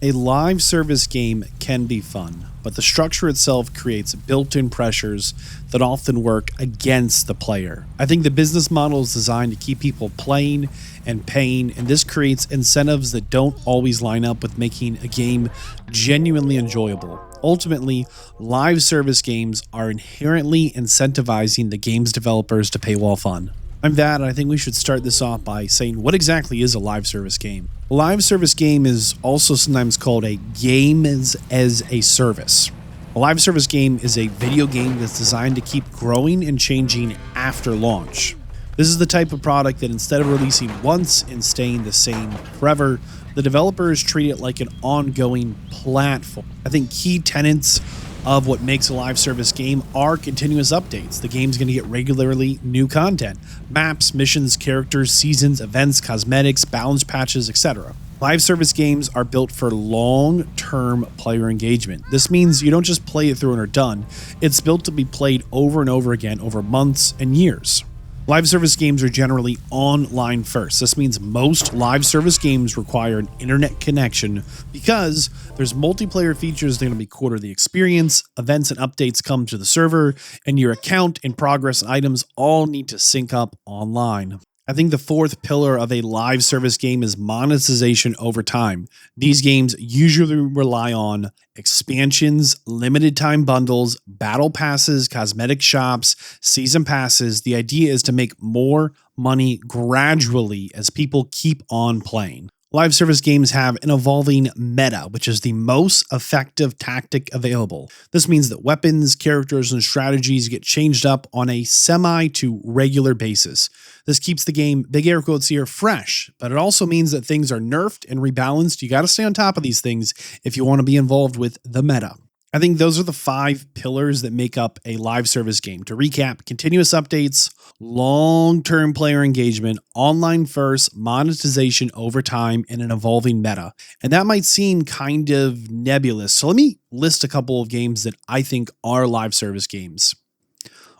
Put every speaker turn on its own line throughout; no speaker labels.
A live service game can be fun, but the structure itself creates built in pressures that often work against the player. I think the business model is designed to keep people playing and paying, and this creates incentives that don't always line up with making a game genuinely enjoyable. Ultimately, live service games are inherently incentivizing the game's developers to pay well fun. I'm Vadd, and I think we should start this off by saying what exactly is a live service game. A live service game is also sometimes called a game as a service. A live service game is a video game that's designed to keep growing and changing after launch. This is the type of product that instead of releasing once and staying the same forever, the developers treat it like an ongoing platform. I think key tenets of what makes a live service game are continuous updates. The game's going to get regularly new content, maps, missions, characters, seasons, events, cosmetics, balance patches, etc. Live service games are built for long-term player engagement. This means you don't just play it through and are done. It's built to be played over and over again over months and years. Live service games are generally online first. This means most live service games require an internet connection because there's multiplayer features that are going to be core to the experience. Events and updates come to the server, and your account and progress and items all need to sync up online. I think the fourth pillar of a live service game is monetization over time. These games usually rely on expansions, limited time bundles, battle passes, cosmetic shops, season passes. The idea is to make more money gradually as people keep on playing. Live service games have an evolving meta, which is the most effective tactic available. This means that weapons, characters, and strategies get changed up on a semi to regular basis. This keeps the game, big air quotes here, fresh, but it also means that things are nerfed and rebalanced. You got to stay on top of these things if you want to be involved with the meta. I think those are the 5 pillars that make up a live service game. To recap, continuous updates, long-term player engagement, online first, monetization over time, and an evolving meta. And that might seem kind of nebulous. So let me list a couple of games that I think are live service games,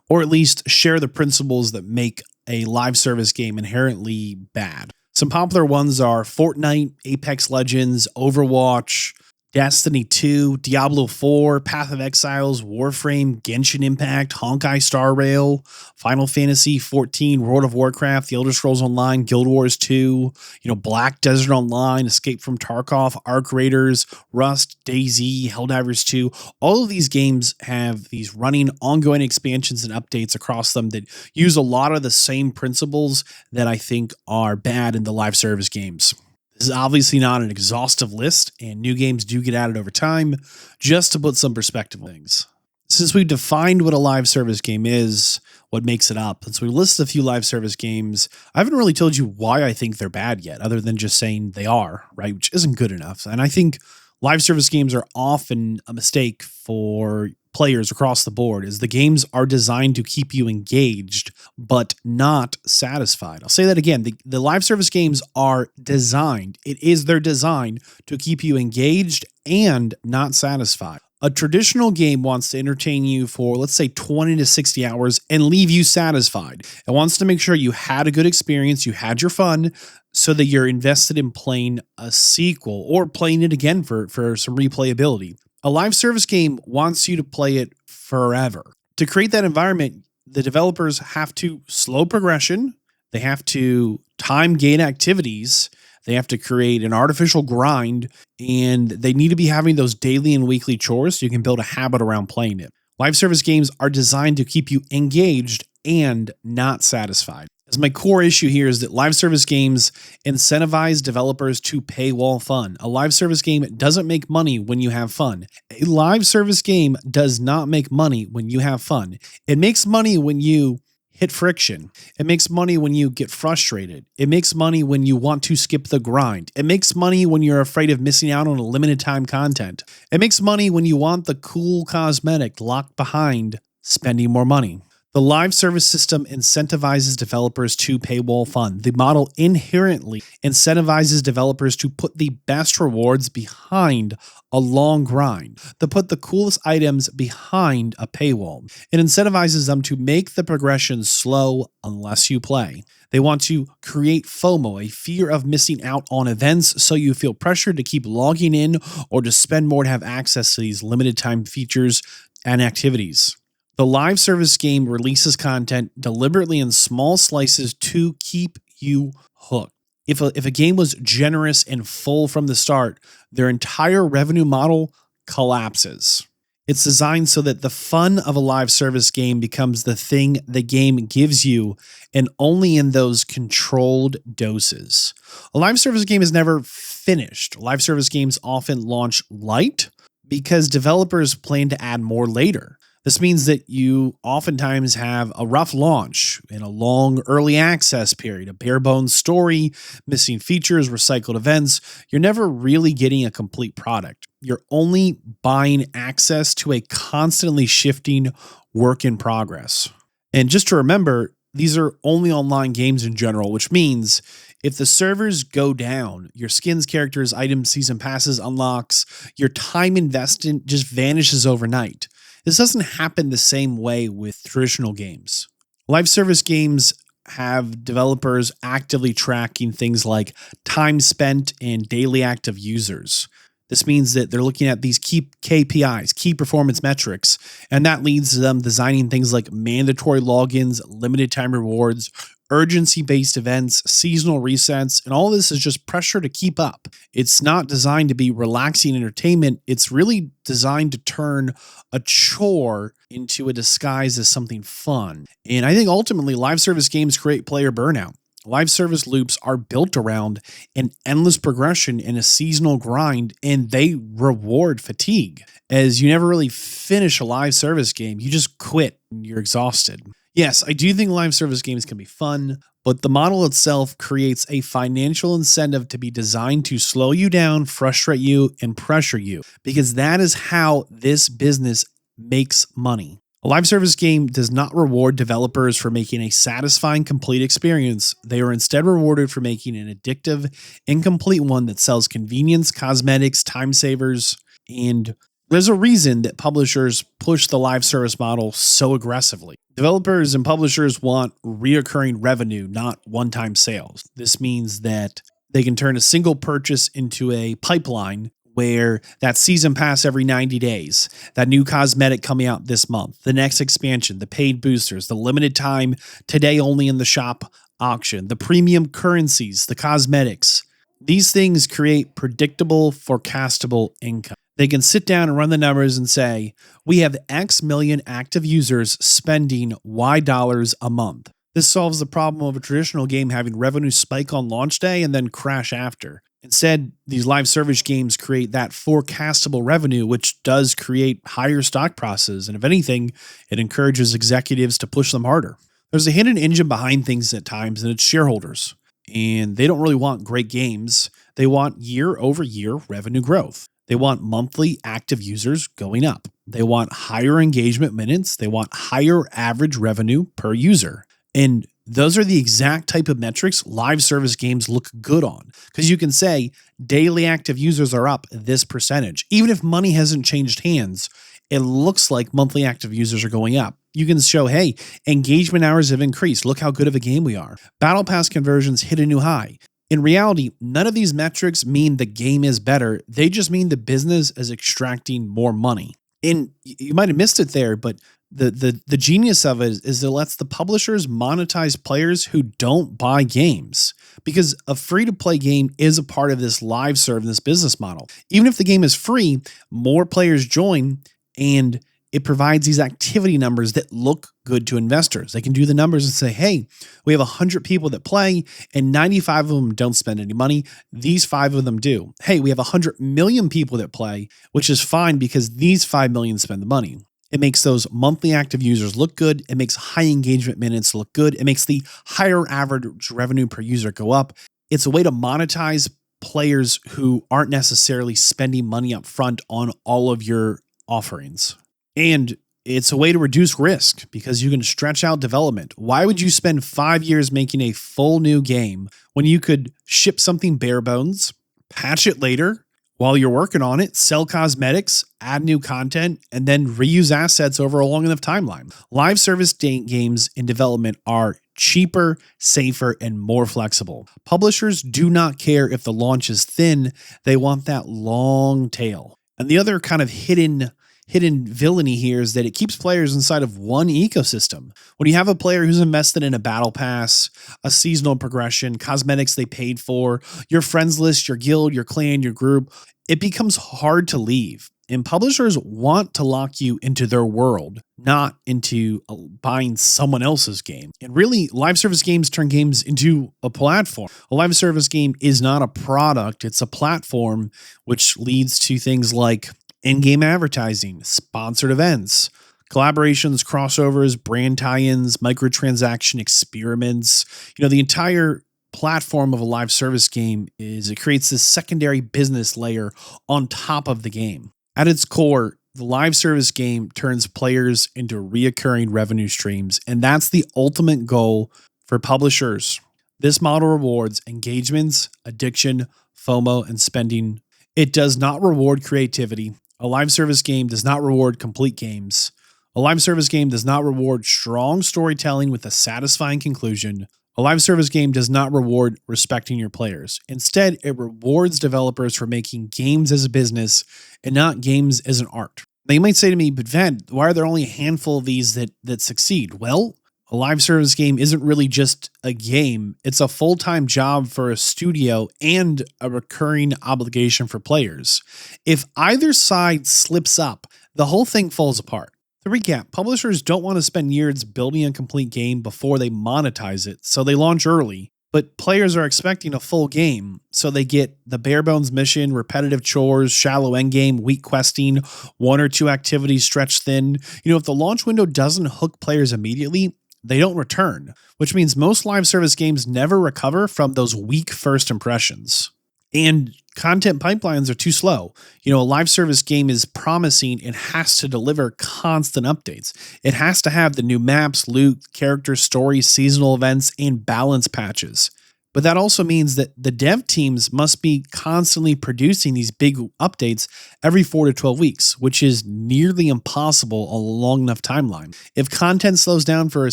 or at least share the principles that make a live service game inherently bad. Some popular ones are Fortnite, Apex Legends, Overwatch, Destiny 2, Diablo 4, Path of Exiles, Warframe, Genshin Impact, Honkai Star Rail, Final Fantasy 14, World of Warcraft, The Elder Scrolls Online, Guild Wars 2, Black Desert Online, Escape from Tarkov, Arc Raiders, Rust, DayZ, Helldivers 2. All of these games have these running ongoing expansions and updates across them that use a lot of the same principles that I think are bad in the live service games. This is obviously not an exhaustive list, and new games do get added over time. Just to put some perspective on things, since we've defined what a live service game is, what makes it up, since we listed a few live service games, I haven't really told you why I think they're bad yet, other than just saying they are, right? Which isn't good enough. And I think live service games are often a mistake for players across the board, is the games are designed to keep you engaged but not satisfied. I'll say that again. The live service games are designed, they're designed to keep you engaged and not satisfied. A traditional game wants to entertain you for, let's say, 20 to 60 hours and leave you satisfied. It wants to make sure you had a good experience, you had your fun, so that you're invested in playing a sequel or playing it again for some replayability. A live service game wants you to play it forever. To create that environment, the developers have to slow progression, they have to time gain activities, they have to create an artificial grind, and they need to be having those daily and weekly chores so you can build a habit around playing it. Live service games are designed to keep you engaged and not satisfied. As my core issue here is that live service games incentivize developers to pay while fun. A live service game doesn't make money when you have fun. A live service game does not make money when you have fun. It makes money when you hit friction. It makes money when you get frustrated. It makes money when you want to skip the grind. It makes money when you're afraid of missing out on a limited time content. It makes money when you want the cool cosmetic locked behind spending more money. The live service system incentivizes developers to paywall fund. The model inherently incentivizes developers to put the best rewards behind a long grind, to put the coolest items behind a paywall. It incentivizes them to make the progression slow unless you play. They want to create FOMO, a fear of missing out on events, so you feel pressured to keep logging in or to spend more to have access to these limited time features and activities. The live service game releases content deliberately in small slices to keep you hooked. If a game was generous and full from the start, their entire revenue model collapses. It's designed so that the fun of a live service game becomes the thing the game gives you, and only in those controlled doses. A live service game is never finished. Live service games often launch light because developers plan to add more later. This means that you oftentimes have a rough launch and a long early access period, a bare bones story, missing features, recycled events. You're never really getting a complete product. You're only buying access to a constantly shifting work in progress. And just to remember, these are only online games in general, which means if the servers go down, your skins, characters, items, season passes, unlocks, your time invested just vanishes overnight. This doesn't happen the same way with traditional games. Live service games have developers actively tracking things like time spent and daily active users. This means that they're looking at these key KPIs, key performance metrics, and that leads to them designing things like mandatory logins, limited time rewards, urgency-based events, seasonal resets, and all this is just pressure to keep up. It's not designed to be relaxing entertainment. It's really designed to turn a chore into a disguise as something fun. And I think ultimately live service games create player burnout. Live service loops are built around an endless progression and a seasonal grind, and they reward fatigue. As you never really finish a live service game, you just quit and you're exhausted. Yes, I do think live service games can be fun, but the model itself creates a financial incentive to be designed to slow you down, frustrate you, and pressure you, because that is how this business makes money. A live service game does not reward developers for making a satisfying, complete experience. They are instead rewarded for making an addictive, incomplete one that sells convenience, cosmetics, time savers, and there's a reason that publishers push the live service model so aggressively. Developers and publishers want reoccurring revenue, not one-time sales. This means that they can turn a single purchase into a pipeline where that season pass every 90 days, that new cosmetic coming out this month, the next expansion, the paid boosters, the limited time today only in the shop auction, the premium currencies, the cosmetics. These things create predictable, forecastable income. They can sit down and run the numbers and say, we have X million active users spending Y dollars a month. This solves the problem of a traditional game having revenue spike on launch day and then crash after. Instead, these live service games create that forecastable revenue, which does create higher stock prices. And if anything, it encourages executives to push them harder. There's a hidden engine behind things at times, and it's shareholders. And they don't really want great games. They want year-over-year revenue growth. They want monthly active users going up. They want higher engagement minutes. They want higher average revenue per user. And those are the exact type of metrics live service games look good on, because you can say daily active users are up this percentage. Even if money hasn't changed hands, it looks like monthly active users are going up. You can show, hey, engagement hours have increased. Look how good of a game we are. Battle Pass conversions hit a new high. In reality, none of these metrics mean the game is better. They just mean the business is extracting more money. And you might have missed it there, but the genius of it is it lets the publishers monetize players who don't buy games, because a free-to-play game is a part of this live serve, this business model. Even if the game is free, more players join, and it provides these activity numbers that look good to investors. They can do the numbers and say, hey, we have 100 people that play and 95 of them don't spend any money. These 5 of them do. Hey, we have 100 million people that play, which is fine because these 5 million spend the money. It makes those monthly active users look good. It makes high engagement minutes look good. It makes the higher average revenue per user go up. It's a way to monetize players who aren't necessarily spending money up front on all of your offerings. And It's a way to reduce risk because you can stretch out development. Why would you spend 5 years making a full new game when you could ship something bare bones, patch it later while you're working on it, sell cosmetics, add new content, and then reuse assets over a long enough timeline? Live service games in development are cheaper, safer, and more flexible. Publishers do not care if the launch is thin, they want that long tail. And the other kind of hidden villainy here is that it keeps players inside of one ecosystem. When you have a player who's invested in a battle pass, a seasonal progression, cosmetics they paid for, your friends list, your guild, your clan, your group, it becomes hard to leave. And publishers want to lock you into their world, not into buying someone else's game. And really, live service games turn games into a platform. A live service game is not a product, it's a platform, which leads to things like in-game advertising, sponsored events, collaborations, crossovers, brand tie-ins, microtransaction experiments. The entire platform of a live service game it creates this secondary business layer on top of the game. At its core, the live service game turns players into reoccurring revenue streams, and that's the ultimate goal for publishers. This model rewards engagements, addiction, FOMO, and spending. It does not reward creativity. A live service game does not reward complete games. A live service game does not reward strong storytelling with a satisfying conclusion. A live service game does not reward respecting your players. Instead, it rewards developers for making games as a business and not games as an art. Now, you might say to me, but Vadd, why are there only a handful of these that succeed? Well, a live service game isn't really just a game. It's a full-time job for a studio and a recurring obligation for players. If either side slips up, the whole thing falls apart. To recap, publishers don't want to spend years building a complete game before they monetize it, so they launch early. But players are expecting a full game, so they get the bare bones mission, repetitive chores, shallow endgame, weak questing, one or two activities stretched thin. If the launch window doesn't hook players immediately, they don't return, which means most live service games never recover from those weak first impressions. And content pipelines are too slow. A live service game is promising and has to deliver constant updates. It has to have the new maps, loot, character stories, seasonal events, and balance patches. But that also means that the dev teams must be constantly producing these big updates every 4 to 12 weeks, which is nearly impossible on a long enough timeline. If content slows down for a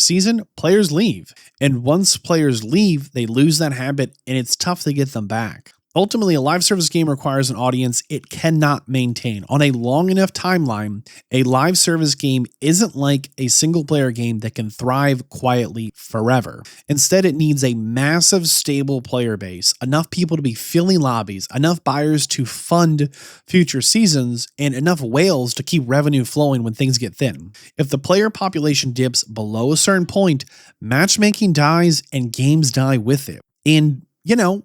season, players leave. And once players leave, they lose that habit and it's tough to get them back. Ultimately, a live service game requires an audience it cannot maintain. On a long enough timeline, a live service game isn't like a single player game that can thrive quietly forever. Instead, it needs a massive, stable player base, enough people to be filling lobbies, enough buyers to fund future seasons, and enough whales to keep revenue flowing when things get thin. If the player population dips below a certain point, matchmaking dies and games die with it. And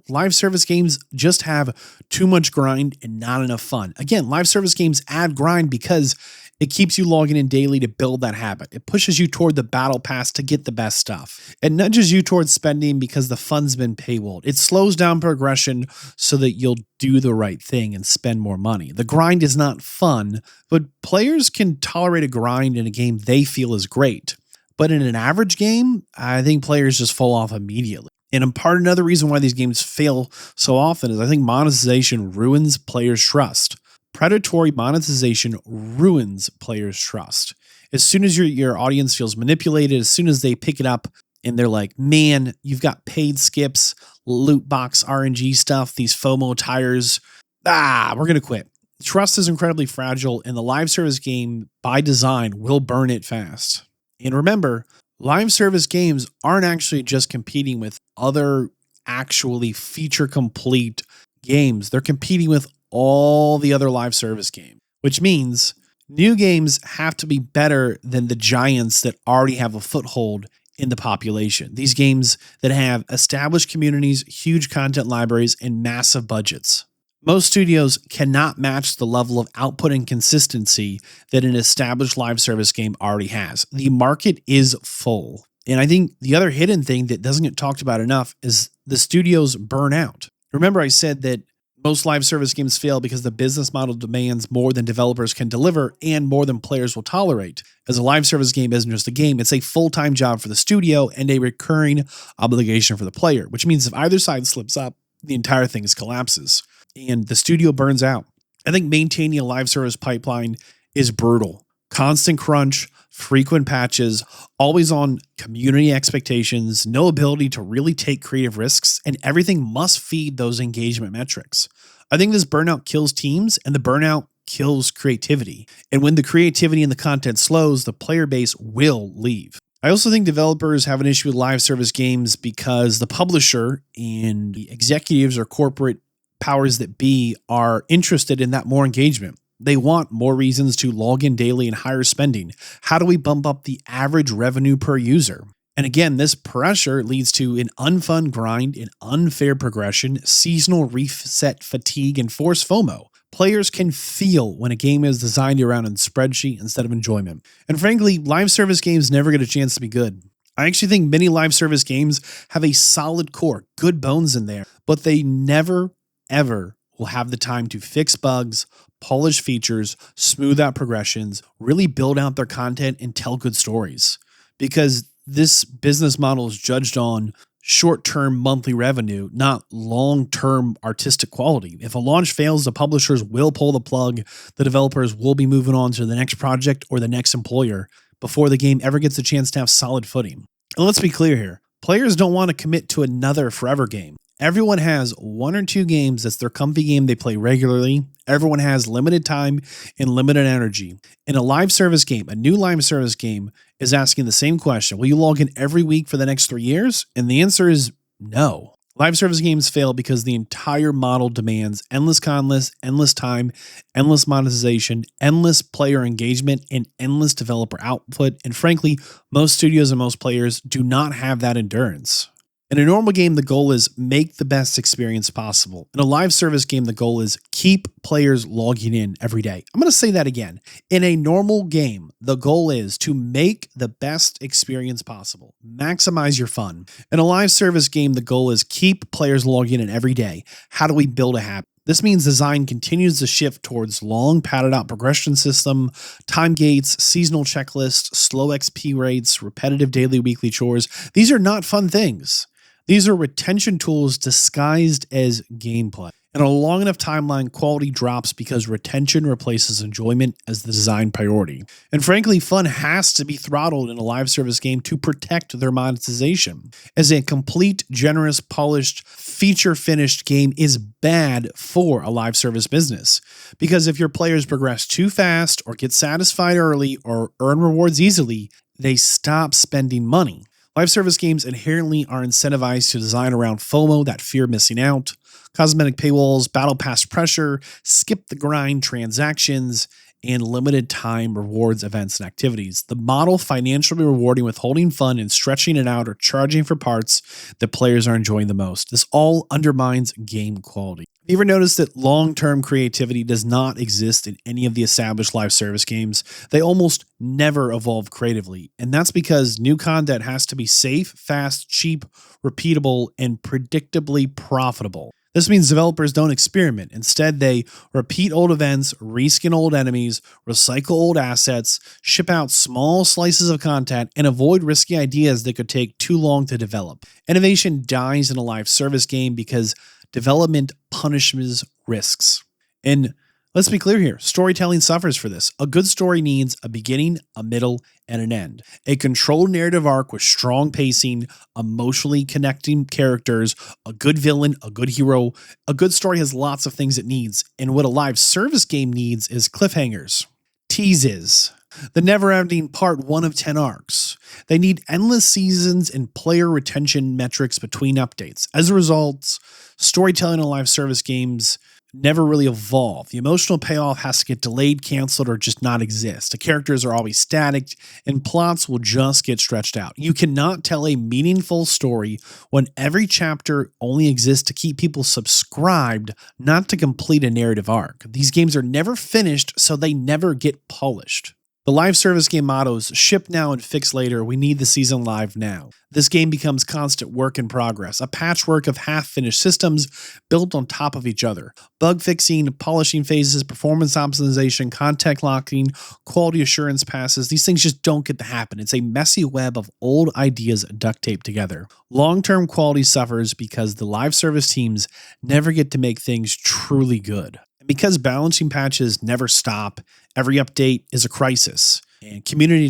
live service games just have too much grind and not enough fun. Again, live service games add grind because it keeps you logging in daily to build that habit. It pushes you toward the battle pass to get the best stuff. It nudges you towards spending because the fun's been paywalled. It slows down progression so that you'll do the right thing and spend more money. The grind is not fun, but players can tolerate a grind in a game they feel is great. But in an average game, I think players just fall off immediately. And in part, another reason why these games fail so often is I think monetization ruins players' trust. Predatory monetization ruins players' trust. As soon as your audience feels manipulated, as soon as they pick it up and they're like, man, you've got paid skips, loot box RNG stuff, these FOMO tires, we're going to quit. Trust is incredibly fragile, and the live service game, by design, will burn it fast. And remember, live service games aren't actually just competing with other actually feature complete games. They're competing with all the other live service games, which means new games have to be better than the giants that already have a foothold in the population. These games that have established communities, huge content libraries, and massive budgets. Most studios cannot match the level of output and consistency that an established live service game already has. The market is full. And I think the other hidden thing that doesn't get talked about enough is the studios burn out. Remember, I said that Most live service games fail because the business model demands more than developers can deliver and more than players will tolerate. As a live service game isn't just a game, it's a full-time job for the studio and a recurring obligation for the player, which means if either side slips up, the entire thing collapses and the studio burns out. I think maintaining a live service pipeline is brutal. Constant crunch, frequent patches, always on community expectations, no ability to really take creative risks, and everything must feed those engagement metrics. I think this burnout kills teams and the burnout kills creativity. And when the creativity and the content slows, the player base will leave. I also think developers have an issue with live service games because the publisher and the executives or corporate powers that be are interested in that more engagement. They want more reasons to log in daily and higher spending. How do we bump up the average revenue per user? And again, this pressure leads to an unfun grind, an unfair progression, seasonal reset fatigue, and forced FOMO. Players can feel when a game is designed around a spreadsheet instead of enjoyment. And frankly, live service games never get a chance to be good. I actually think many live service games have a solid core, good bones in there, but they never, ever will have the time to fix bugs, polish features, smooth out progressions, really build out their content and tell good stories. Because this business model is judged on short-term monthly revenue, not long-term artistic quality. If a launch fails, the publishers will pull the plug. The developers will be moving on to the next project or the next employer before the game ever gets a chance to have solid footing. And let's be clear here. Players don't want to commit to another forever game. Everyone has one or two games that's their comfy game they play regularly. Everyone has limited time and limited energy. In a live service game, a new live service game is asking the same question. Will you log in every week for the next 3 years? And the answer is no. Live service games fail because the entire model demands endless content, endless time, endless monetization, endless player engagement, and endless developer output. And frankly, most studios and most players do not have that endurance. In a normal game, the goal is make the best experience possible. In a live service game, the goal is keep players logging in every day. I'm going to say that again. In a normal game, the goal is to make the best experience possible. Maximize your fun. In a live service game, the goal is keep players logging in every day. How do we build a habit? This means design continues to shift towards long, padded out progression system, time gates, seasonal checklists, slow XP rates, repetitive daily, weekly chores. These are not fun things. These are retention tools disguised as gameplay. In a long enough timeline, quality drops because retention replaces enjoyment as the design priority. And frankly, fun has to be throttled in a live service game to protect their monetization. As a complete, generous, polished, feature-finished game is bad for a live service business. Because if your players progress too fast or get satisfied early or earn rewards easily, they stop spending money. Live service games inherently are incentivized to design around FOMO, that fear of missing out, cosmetic paywalls, battle pass pressure, skip the grind transactions, and limited time rewards, events, and activities. The model financially rewarding withholding fun and stretching it out or charging for parts that players are enjoying the most. This all undermines game quality. Have you ever noticed that long-term creativity does not exist in any of the established live service games? They almost never evolve creatively, and that's because new content has to be safe, fast, cheap, repeatable, and predictably profitable. This means developers don't experiment. Instead, they repeat old events, reskin old enemies, recycle old assets, ship out small slices of content, and avoid risky ideas that could take too long to develop. Innovation dies in a live service game because development punishes risks. And let's be clear here, storytelling suffers for this. A good story needs a beginning, a middle, and an end. A controlled narrative arc with strong pacing, emotionally connecting characters, a good villain, a good hero. A good story has lots of things it needs, and what a live service game needs is cliffhangers, teases, the never-ending part 1 of 10 arcs. They need endless seasons and player retention metrics between updates. As a result, storytelling in live service games never really evolve. The emotional payoff has to get delayed, canceled, or just not exist. The characters are always static, and plots will just get stretched out. You cannot tell a meaningful story when every chapter only exists to keep people subscribed, not to complete a narrative arc. These games are never finished, so they never get polished. The live service game motto is ship now and fix later. We need the season live now. This game becomes constant work in progress, a patchwork of half-finished systems built on top of each other. Bug fixing, polishing phases, performance optimization, contact locking, quality assurance passes, these things just don't get to happen. It's a messy web of old ideas duct taped together. Long-term quality suffers because the live service teams never get to make things truly good. And because balancing patches never stop, every update is a crisis, and community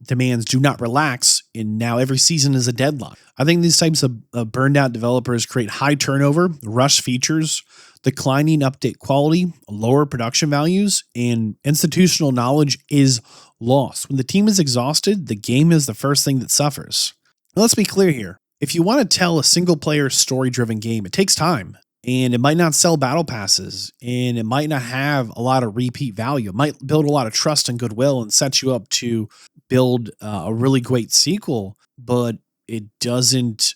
demands do not relax, and now every season is a deadline. I think these types of burned out developers create high turnover, rush features, declining update quality, lower production values, and institutional knowledge is lost. When the team is exhausted, the game is the first thing that suffers. Now, let's be clear here. If you want to tell a single-player story-driven game, it takes time. And it might not sell battle passes, and it might not have a lot of repeat value. It might build a lot of trust and goodwill and set you up to build a really great sequel, but it doesn't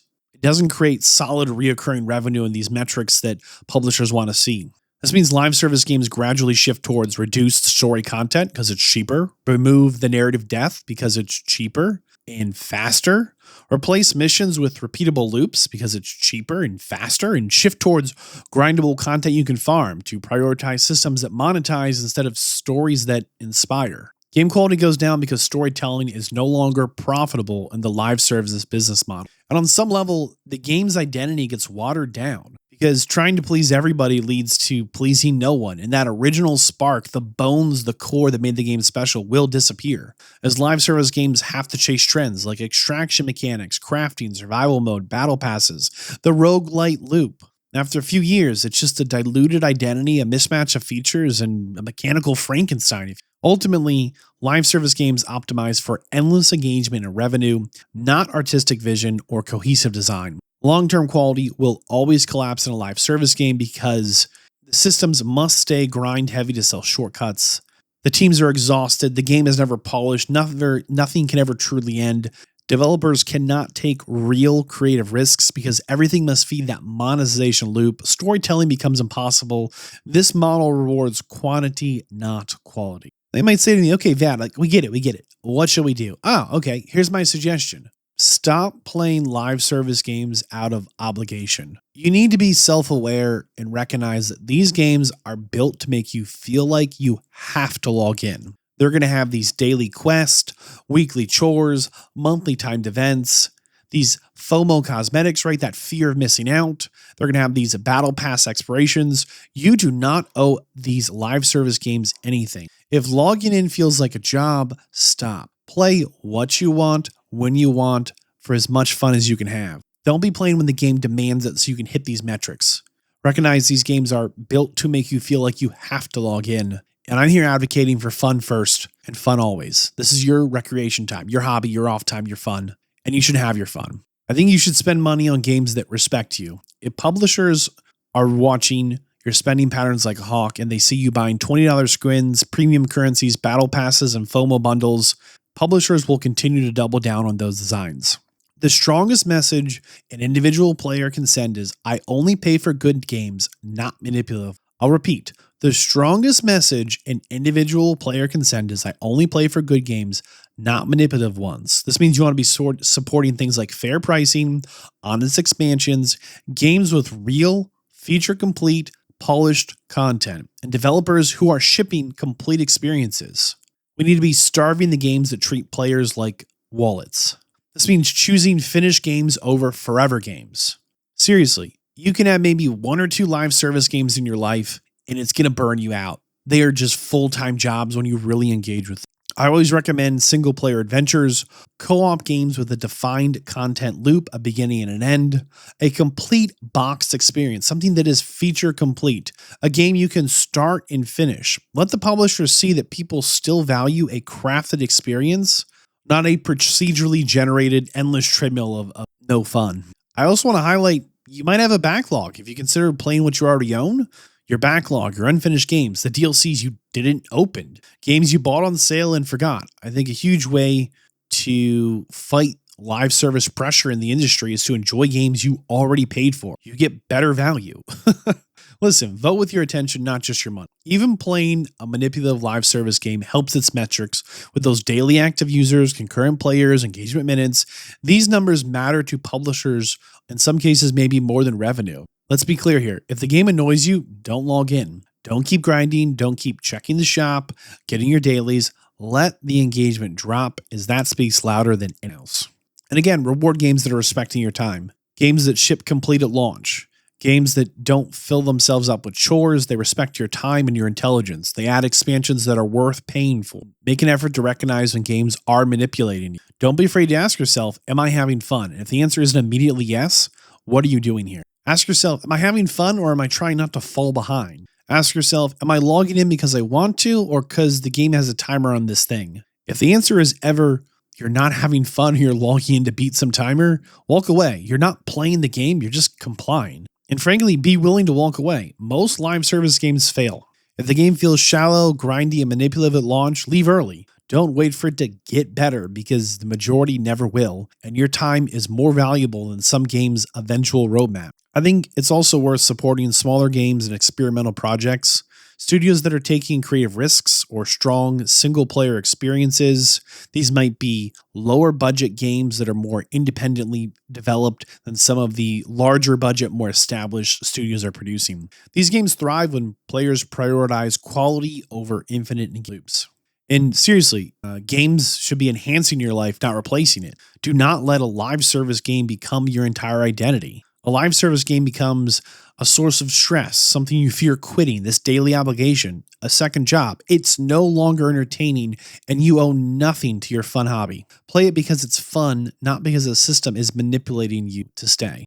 create solid reoccurring revenue in these metrics that publishers want to see. This means live service games gradually shift towards reduced story content because it's cheaper, remove the narrative depth because it's cheaper and faster, replace missions with repeatable loops because it's cheaper and faster, and shift towards grindable content you can farm to prioritize systems that monetize instead of stories that inspire. Game quality goes down because storytelling is no longer profitable in the live services business model. And on some level, the game's identity gets watered down because trying to please everybody leads to pleasing no one. And that original spark, the bones, the core that made the game special will disappear as live service games have to chase trends like extraction mechanics, crafting, survival mode, battle passes, the roguelite loop. After a few years, it's just a diluted identity, a mismatch of features, and a mechanical Frankenstein. Ultimately, live service games optimize for endless engagement and revenue, not artistic vision or cohesive design. Long-term quality will always collapse in a live service game because the systems must stay grind heavy to sell shortcuts. The teams are exhausted. The game is never polished. Nothing can ever truly end. Developers cannot take real creative risks because everything must feed that monetization loop. Storytelling becomes impossible. This model rewards quantity, not quality. They might say to me, okay, Vadd, like, we get it. What should we do? Okay, here's my suggestion. Stop playing live service games out of obligation. You need to be self-aware and recognize that these games are built to make you feel like you have to log in. They're going to have these daily quests, weekly chores, monthly timed events, these FOMO cosmetics, right? That fear of missing out. They're going to have these battle pass expirations. You do not owe these live service games anything. If logging in feels like a job, stop. Play what you want, when you want, for as much fun as you can have. Don't be playing when the game demands it so you can hit these metrics. Recognize these games are built to make you feel like you have to log in. And I'm here advocating for fun first and fun always. This is your recreation time, your hobby, your off time, your fun, and you should have your fun. I think you should spend money on games that respect you. If publishers are watching your spending patterns like a hawk and they see you buying $20 skins, premium currencies, battle passes, and FOMO bundles, publishers will continue to double down on those designs. The strongest message an individual player can send is, I only pay for good games, not manipulative. I'll repeat. The strongest message an individual player can send is, I only play for good games, not manipulative ones. This means you want to be supporting things like fair pricing, honest expansions, games with real, feature-complete, polished content, and developers who are shipping complete experiences. We need to be starving the games that treat players like wallets. This means choosing finished games over forever games. Seriously, you can have maybe 1 or 2 live service games in your life, and it's going to burn you out. They are just full-time jobs when you really engage with them. I always recommend single-player adventures, co-op games with a defined content loop, a beginning and an end, a complete boxed experience, something that is feature complete, a game you can start and finish. Let the publishers see that people still value a crafted experience, not a procedurally generated endless treadmill of no fun. I also want to highlight, you might have a backlog. If you consider playing what you already own, your backlog, your unfinished games, the DLCs you didn't open, games you bought on sale and forgot. I think a huge way to fight live service pressure in the industry is to enjoy games you already paid for. You get better value. Listen, vote with your attention, not just your money. Even playing a manipulative live service game helps its metrics with those daily active users, concurrent players, engagement minutes. These numbers matter to publishers, in some cases, maybe more than revenue. Let's be clear here. If the game annoys you, don't log in. Don't keep grinding. Don't keep checking the shop, getting your dailies. Let the engagement drop, as that speaks louder than anything else. And again, reward games that are respecting your time. Games that ship complete at launch. Games that don't fill themselves up with chores. They respect your time and your intelligence. They add expansions that are worth paying for. Make an effort to recognize when games are manipulating you. Don't be afraid to ask yourself, am I having fun? And if the answer isn't immediately yes, what are you doing here? Ask yourself, am I having fun or am I trying not to fall behind? Ask yourself, am I logging in because I want to or because the game has a timer on this thing? If the answer is ever you're not having fun or you're logging in to beat some timer, walk away. You're not playing the game, you're just complying. And frankly, be willing to walk away. Most live service games fail. If the game feels shallow, grindy, and manipulative at launch, leave early. Don't wait for it to get better because the majority never will, and your time is more valuable than some games' eventual roadmap. I think it's also worth supporting smaller games and experimental projects, studios that are taking creative risks or strong single-player experiences. These might be lower-budget games that are more independently developed than some of the larger-budget, more established studios are producing. These games thrive when players prioritize quality over infinite loops. And seriously, games should be enhancing your life, not replacing it. Do not let a live service game become your entire identity. A live service game becomes a source of stress, something you fear quitting, this daily obligation, a second job. It's no longer entertaining and you owe nothing to your fun hobby. Play it because it's fun, not because the system is manipulating you to stay.